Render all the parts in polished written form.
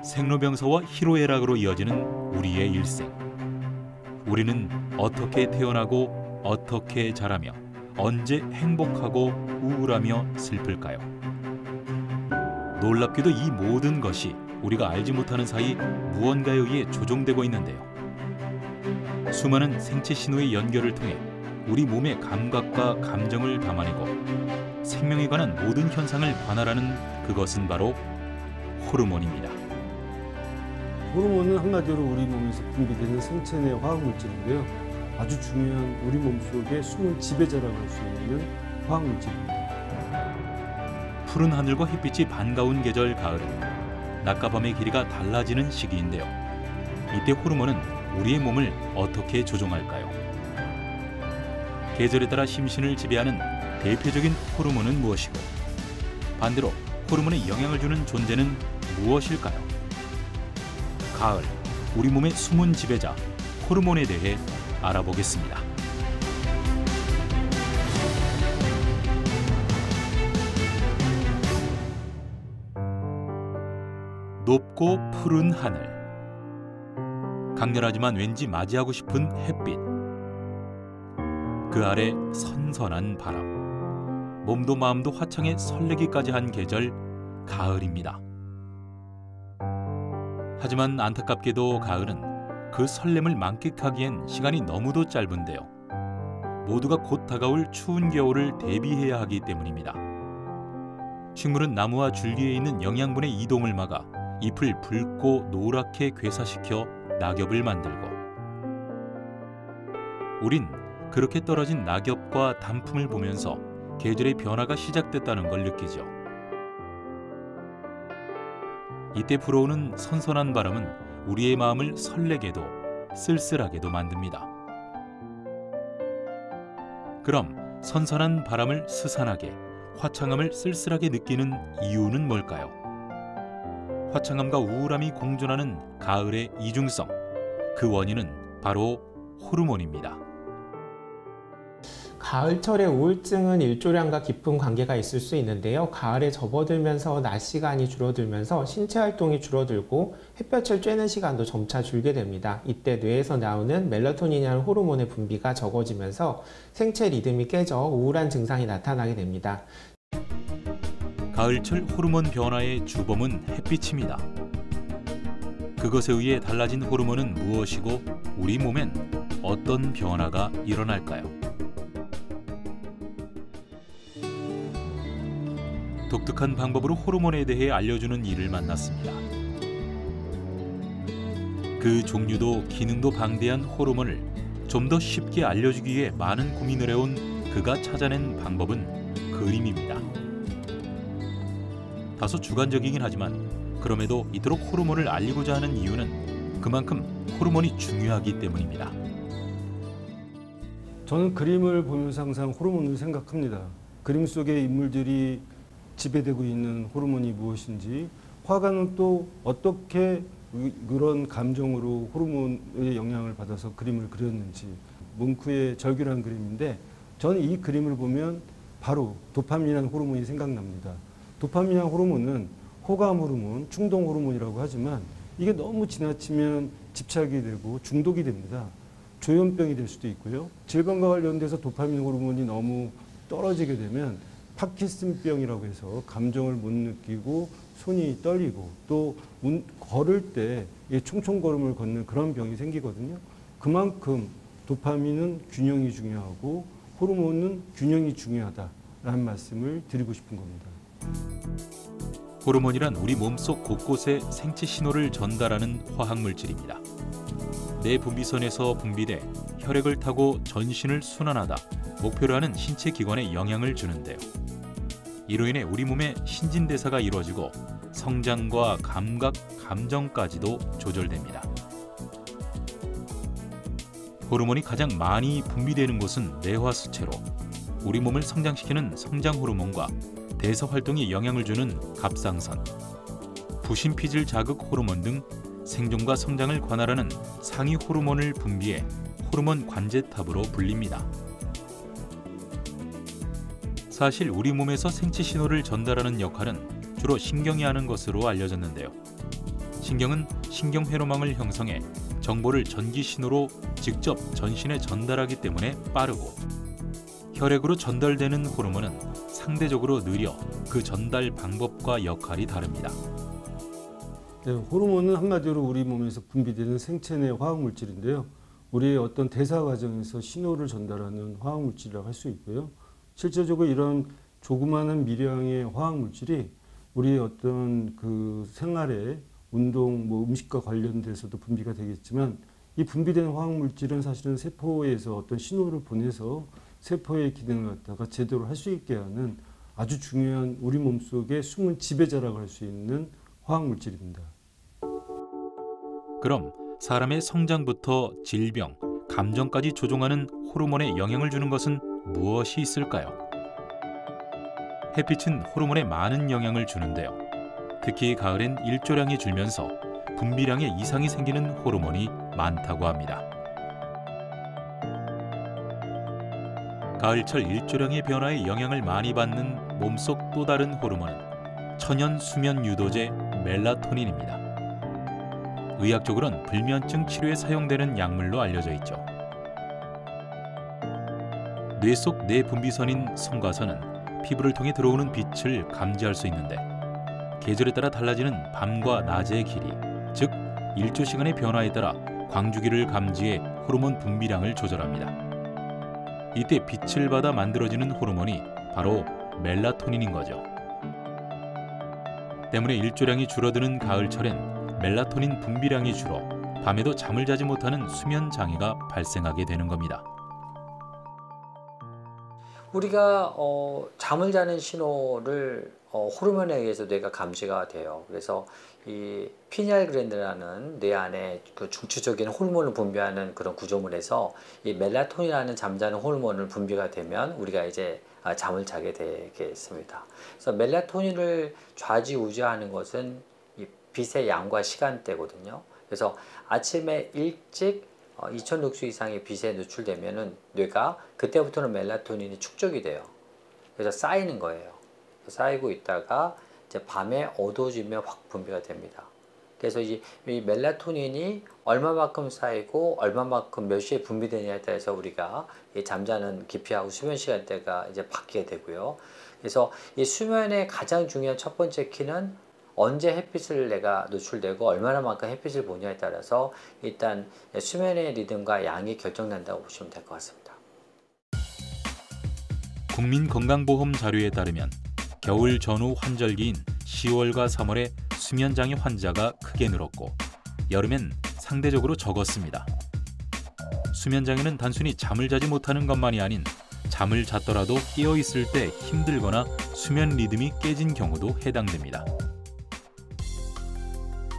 생로병사와 희로애락으로 이어지는 우리의 일생. 우리는 어떻게 태어나고 어떻게 자라며 언제 행복하고 우울하며 슬플까요? 놀랍게도 이 모든 것이 우리가 알지 못하는 사이 무언가에 의해 조종되고 있는데요. 수많은 생체 신호의 연결을 통해 우리 몸의 감각과 감정을 담아내고 생명에 관한 모든 현상을 관할하는 그것은 바로 호르몬입니다. 호르몬은 한마디로 우리 몸에서 분비되는 생체 내 화학물질인데요. 아주 중요한 우리 몸속의 숨은 지배자라고 할 수 있는 화학물질입니다. 푸른 하늘과 햇빛이 반가운 계절 가을은 낮과 밤의 길이가 달라지는 시기인데요. 이때 호르몬은 우리의 몸을 어떻게 조종할까요? 계절에 따라 심신을 지배하는 대표적인 호르몬은 무엇이고, 반대로 호르몬에 영향을 주는 존재는 무엇일까요? 가을, 우리 몸의 숨은 지배자 호르몬에 대해 알아보겠습니다. 높고 푸른 하늘, 강렬하지만 왠지 맞이하고 싶은 햇빛, 그 아래 선선한 바람, 몸도 마음도 화창에 설레기까지 한 계절 가을입니다. 하지만 안타깝게도 가을은 그 설렘을 만끽하기엔 시간이 너무도 짧은데요. 모두가 곧 다가올 추운 겨울을 대비해야 하기 때문입니다. 식물은 나무와 줄기에 있는 영양분의 이동을 막아 잎을 붉고 노랗게 괴사시켜 낙엽을 만들고, 우린 그렇게 떨어진 낙엽과 단풍을 보면서 계절의 변화가 시작됐다는 걸 느끼죠. 이때 불어오는 선선한 바람은 우리의 마음을 설레게도 쓸쓸하게도 만듭니다. 그럼 선선한 바람을 스산하게, 화창함을 쓸쓸하게 느끼는 이유는 뭘까요? 화창함과 우울함이 공존하는 가을의 이중성, 그 원인은 바로 호르몬입니다. 가을철의 우울증은 일조량과 깊은 관계가 있을 수 있는데요. 가을에 접어들면서 낮 시간이 줄어들면서 신체 활동이 줄어들고 햇볕을 쬐는 시간도 점차 줄게 됩니다. 이때 뇌에서 나오는 멜라토닌이라는 호르몬의 분비가 적어지면서 생체 리듬이 깨져 우울한 증상이 나타나게 됩니다. 가을철 호르몬 변화의 주범은 햇빛입니다. 그것에 의해 달라진 호르몬은 무엇이고 우리 몸엔 어떤 변화가 일어날까요? 독특한 방법으로 호르몬에 대해 알려주는 이를 만났습니다. 그 종류도 기능도 방대한 호르몬을 좀 더 쉽게 알려주기 위해 많은 고민을 해온 그가 찾아낸 방법은 그림입니다. 다소 주관적이긴 하지만 그럼에도 이토록 호르몬을 알리고자 하는 이유는 그만큼 호르몬이 중요하기 때문입니다. 저는 그림을 보면서 항상 호르몬을 생각합니다. 그림 속의 인물들이 지배되고 있는 호르몬이 무엇인지, 화가는 또 어떻게 그런 감정으로 호르몬의 영향을 받아서 그림을 그렸는지, 뭉크의 절규라는 그림인데 저는 이 그림을 보면 바로 도파민이라는 호르몬이 생각납니다. 도파민이라는 호르몬은 호감 호르몬, 충동 호르몬이라고 하지만 이게 너무 지나치면 집착이 되고 중독이 됩니다. 조현병이 될 수도 있고요. 질병과 관련돼서 도파민 호르몬이 너무 떨어지게 되면 파킨슨병이라고 해서 감정을 못 느끼고 손이 떨리고 또 걸을 때 총총걸음을 걷는 그런 병이 생기거든요. 그만큼 도파민은 균형이 중요하고 호르몬은 균형이 중요하다라는 말씀을 드리고 싶은 겁니다. 호르몬이란 우리 몸속 곳곳에 생체 신호를 전달하는 화학물질입니다. 내 분비선에서 분비돼 혈액을 타고 전신을 순환하다 목표로 하는 신체 기관에 영향을 주는데요. 이로 인해 우리 몸의 신진대사가 이루어지고 성장과 감각, 감정까지도 조절됩니다. 호르몬이 가장 많이 분비되는 곳은 뇌화수체로 우리 몸을 성장시키는 성장 호르몬과 대사 활동에 영향을 주는 갑상선, 부신피질 자극 호르몬 등 생존과 성장을 관할하는 상위 호르몬을 분비해 호르몬 관제탑으로 불립니다. 사실 우리 몸에서 생체 신호를 전달하는 역할은 주로 신경이 하는 것으로 알려졌는데요. 신경은 신경회로망을 형성해 정보를 전기 신호로 직접 전신에 전달하기 때문에 빠르고, 혈액으로 전달되는 호르몬은 상대적으로 느려 그 전달 방법과 역할이 다릅니다. 네, 호르몬은 한마디로 우리 몸에서 분비되는 생체 내 화학물질인데요. 우리의 어떤 대사 과정에서 신호를 전달하는 화학물질이라고 할 수 있고요. 실제적으로 이런 조그마한 미량의 화학물질이 우리의 어떤 그 생활에 운동, 음식과 관련돼서도 분비가 되겠지만, 이 분비되는 화학물질은 사실은 세포에서 어떤 신호를 보내서 세포의 기능을 갖다가 제대로 할 수 있게 하는 아주 중요한 우리 몸속의 숨은 지배자라고 할 수 있는 화학물질입니다. 그럼 사람의 성장부터 질병, 감정까지 조종하는 호르몬에 영향을 주는 것은 무엇이 있을까요? 햇빛은 호르몬에 많은 영향을 주는데요. 특히 가을엔 일조량이 줄면서 분비량에 이상이 생기는 호르몬이 많다고 합니다. 가을철 일조량의 변화에 영향을 많이 받는 몸속 또 다른 호르몬은 천연 수면 유도제 멜라토닌입니다. 의학적으로는 불면증 치료에 사용되는 약물로 알려져 있죠. 뇌 속 내분비선인 성과선은 피부를 통해 들어오는 빛을 감지할 수 있는데, 계절에 따라 달라지는 밤과 낮의 길이, 즉 일조 시간의 변화에 따라 광주기를 감지해 호르몬 분비량을 조절합니다. 이때 빛을 받아 만들어지는 호르몬이 바로 멜라토닌인 거죠. 때문에 일조량이 줄어드는 가을철엔 멜라토닌 분비량이 줄어 밤에도 잠을 자지 못하는 수면 장애가 발생하게 되는 겁니다. 우리가 잠을 자는 신호를 호르몬에 의해서 뇌가 감지가 돼요. 그래서 이 피니알 글랜드라는 뇌 안에 그 중추적인 호르몬을 분비하는 그런 구조물에서 이 멜라토닌이라는 잠자는 호르몬을 분비가 되면 우리가 이제 잠을 자게 되겠습니다. 그래서 멜라토닌을 좌지우지하는 것은 이 빛의 양과 시간대거든요. 그래서 아침에 일찍 2000룩스 이상의 빛에 노출되면은 뇌가 그때부터는 멜라토닌이 축적이 돼요. 그래서 쌓이는 거예요. 쌓이고 있다가 이제 밤에 어두워지면 확 분비가 됩니다. 그래서 이 멜라토닌이 얼마만큼 쌓이고 얼마만큼 몇 시에 분비되냐에 따라서 우리가 이 잠자는 기피하고 수면 시간대가 이제 바뀌게 되고요. 그래서 이 수면의 가장 중요한 첫 번째 키는 언제 햇빛을 내가 노출되고 얼마나만큼 햇빛을 보냐에 따라서 일단 수면의 리듬과 양이 결정난다고 보시면 될 것 같습니다. 국민건강보험 자료에 따르면 겨울 전후 환절기인 10월과 3월에 수면장애 환자가 크게 늘었고, 여름엔 상대적으로 적었습니다. 수면장애는 단순히 잠을 자지 못하는 것만이 아닌 잠을 잤더라도 깨어있을 때 힘들거나 수면 리듬이 깨진 경우도 해당됩니다.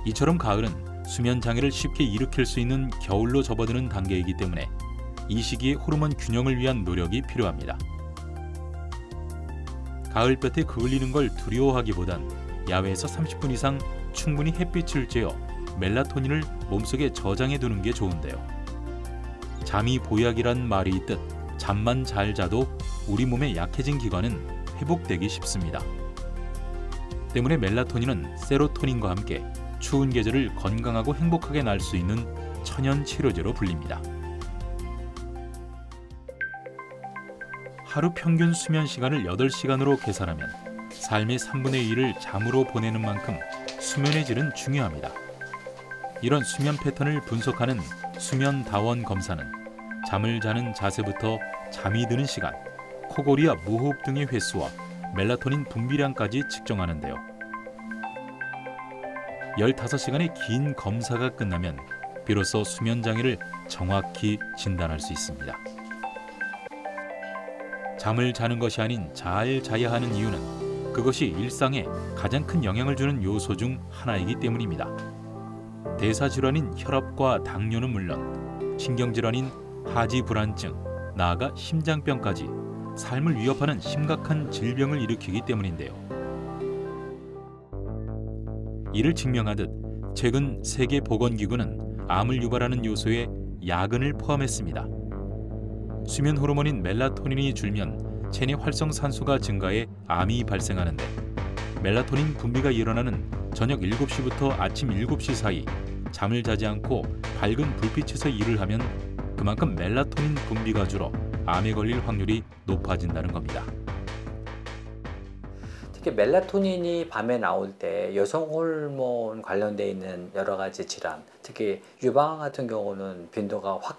이처럼 가을은 수면 장애를 쉽게 일으킬 수 있는 겨울로 접어드는 단계이기 때문에 이 시기에 호르몬 균형을 위한 노력이 필요합니다. 가을볕에 그을리는 걸 두려워하기보단 야외에서 30분 이상 충분히 햇빛을 쬐어 멜라토닌을 몸속에 저장해 두는 게 좋은데요. 잠이 보약이란 말이 있듯 잠만 잘 자도 우리 몸의 약해진 기관은 회복되기 쉽습니다. 때문에 멜라토닌은 세로토닌과 함께 추운 계절을 건강하고 행복하게 날 수 있는 천연 치료제로 불립니다. 하루 평균 수면 시간을 8시간으로 계산하면 삶의 3분의 1을 잠으로 보내는 만큼 수면의 질은 중요합니다. 이런 수면 패턴을 분석하는 수면 다원 검사는 잠을 자는 자세부터 잠이 드는 시간, 코골이와 무호흡 등의 횟수와 멜라토닌 분비량까지 측정하는데요. 15시간의 긴 검사가 끝나면 비로소 수면 장애를 정확히 진단할 수 있습니다. 잠을 자는 것이 아닌 잘 자야 하는 이유는 그것이 일상에 가장 큰 영향을 주는 요소 중 하나이기 때문입니다. 대사질환인 혈압과 당뇨는 물론 신경질환인 하지 불안증, 나아가 심장병까지 삶을 위협하는 심각한 질병을 일으키기 때문인데요. 이를 증명하듯 최근 세계보건기구는 암을 유발하는 요소에 야근을 포함했습니다. 수면 호르몬인 멜라토닌이 줄면 체내 활성산소가 증가해 암이 발생하는데, 멜라토닌 분비가 일어나는 저녁 7시부터 아침 7시 사이 잠을 자지 않고 밝은 불빛에서 일을 하면 그만큼 멜라토닌 분비가 줄어 암에 걸릴 확률이 높아진다는 겁니다. 특히 멜라토닌이 밤에 나올 때 여성 호르몬 관련돼 있는 여러 가지 질환, 특히 유방 같은 경우는 빈도가 확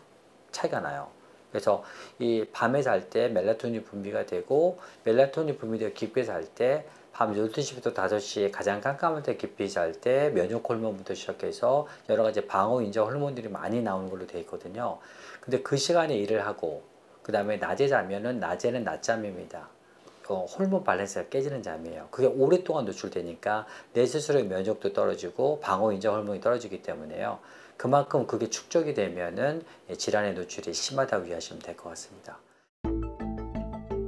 차이가 나요. 그래서 이 밤에 잘 때 멜라토닌 분비가 되고, 멜라토닌 분비되어 깊게 잘 때 밤 12시부터 5시에 가장 깜깜할 때 깊이 잘 때 면역 호르몬부터 시작해서 여러 가지 방어 인자 호르몬들이 많이 나오는 걸로 되어 있거든요. 근데 그 시간에 일을 하고 그 다음에 낮에 자면은 낮에는 낮잠입니다. 호르몬 밸런스가 깨지는 잠이에요. 그게 오랫동안 노출되니까 내 스스로의 면역도 떨어지고 방어 인자 호르몬이 떨어지기 때문에요. 그만큼 그게 축적이 되면은 질환의 노출이 심하다고 이해하시면 될 것 같습니다.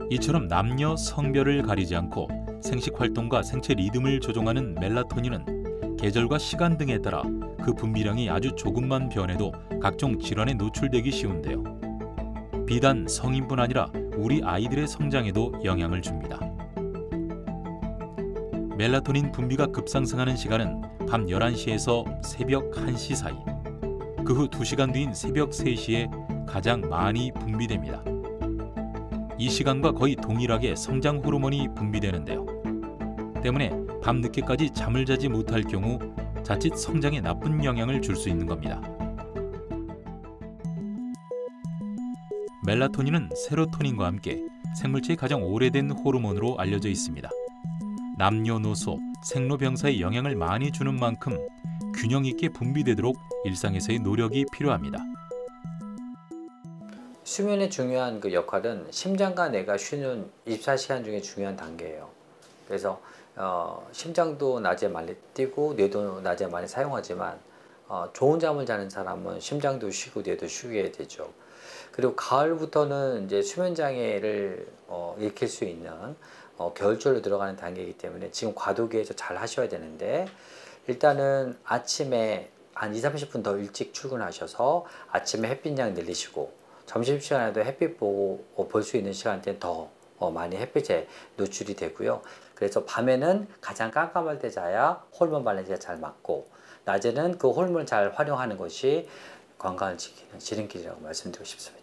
이처럼 남녀 성별을 가리지 않고 생식 활동과 생체 리듬을 조종하는 멜라토닌은 계절과 시간 등에 따라 그 분비량이 아주 조금만 변해도 각종 질환에 노출되기 쉬운데요. 비단 성인뿐 아니라 우리 아이들의 성장에도 영향을 줍니다. 멜라토닌 분비가 급상승하는 시간은 밤 11시에서 새벽 1시 사이, 그 후 2시간 뒤인 새벽 3시에 가장 많이 분비됩니다. 이 시간과 거의 동일하게 성장 호르몬이 분비되는데요. 때문에 밤 늦게까지 잠을 자지 못할 경우 자칫 성장에 나쁜 영향을 줄 수 있는 겁니다. 멜라토닌은 세로토닌과 함께 생물체의 가장 오래된 호르몬으로 알려져 있습니다. 남녀노소, 생로병사에 영향을 많이 주는 만큼 균형 있게 분비되도록 일상에서의 노력이 필요합니다. 수면의 중요한 그 역할은 심장과 뇌가 쉬는 24시간 중에 중요한 단계예요. 그래서 심장도 낮에 많이 뛰고 뇌도 낮에 많이 사용하지만 좋은 잠을 자는 사람은 심장도 쉬고 뇌도 쉬게 되죠. 그리고 가을부터는 이제 수면 장애를 일으킬 수 있는 겨울철로 들어가는 단계이기 때문에 지금 과도기에서 잘 하셔야 되는데, 일단은 아침에 한 20-30분 더 일찍 출근하셔서 아침에 햇빛량 늘리시고, 점심시간에도 햇빛 보고 볼 수 있는 시간대는 더 많이 햇빛에 노출이 되고요. 그래서 밤에는 가장 깜깜할 때 자야 호르몬 밸런스가 잘 맞고, 낮에는 그 호르몬을 잘 활용하는 것이 건강을 지키는 지름길이라고 말씀드리고 싶습니다.